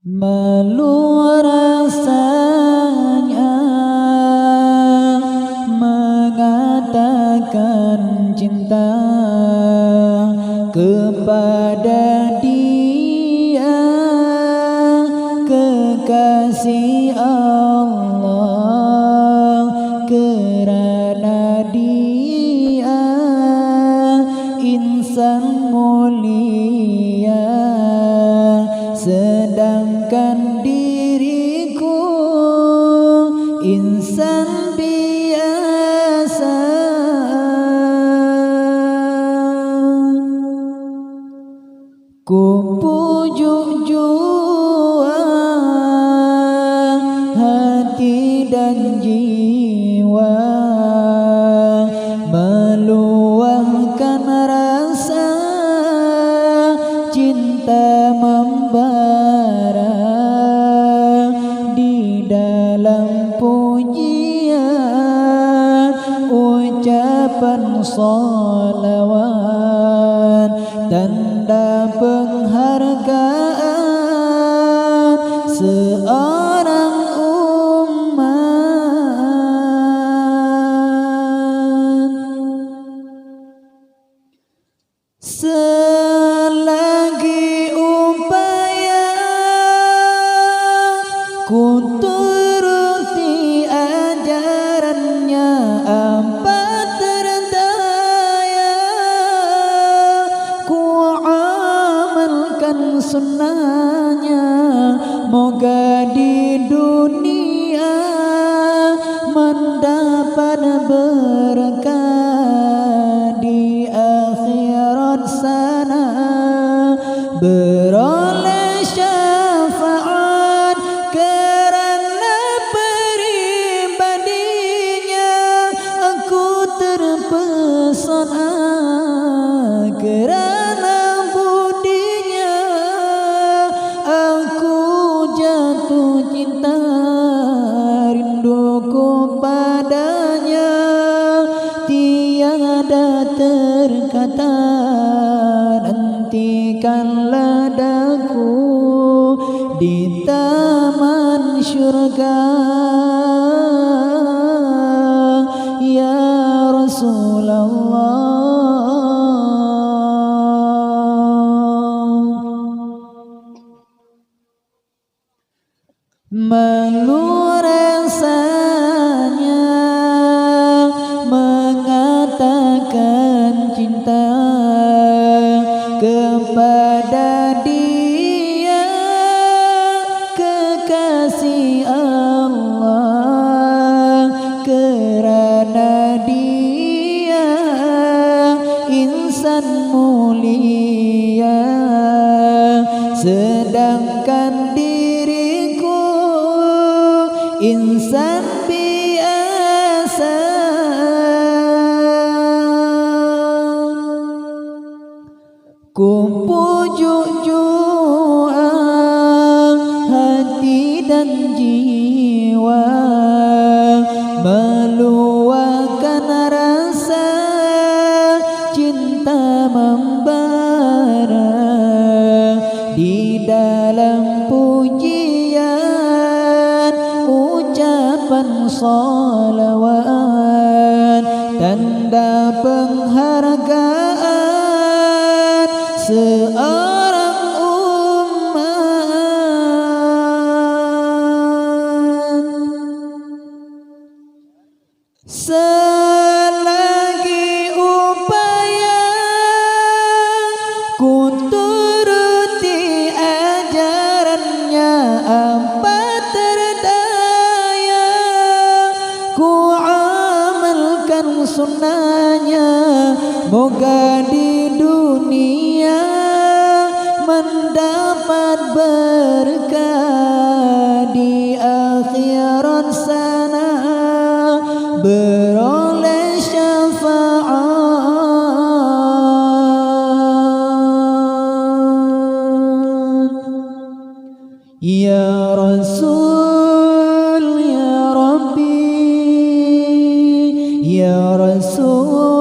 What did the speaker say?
Malu rasanya mengatakan cinta kepada dia, kekasih Allah, kerana dia insan mulia, sedangkan diriku insan biasa. Ku pujuk jua hati dan jiwa, meluahkan rasa cinta membara di dalam pujian ucapan salawat, tanda penghargaan seorang umat. Selagi upaya ku turuti ajarannya, apa terdaya ku amalkan sunnahnya, moga di dunia mendapat berkah, di akhirat sana beroleh syafaat kerana peribadinya. Aku terpesona kerana budinya, aku jatuh cinta rinduku padanya, tiada terkata nantikanlah daku di taman syurga ya Rasulullah. Malu rasanya mengatakan cinta kepada dia, kekasih Allah, kerana dia insan mulia, sedangkan diriku insan biasa. Ku pujuk jua hati dan jiwa, meluahkan rasa cinta membara di dalam pujian ucapan salawat, tanda penghargaan seorang umat. Selagi upaya ku turuti ajarannya, apa terdaya ku amalkan sunnahnya, moga di dunia mendapat berkah, di akhirat sana beroleh syafaat. Ya Rasul, ya Rabbi, ya Rasul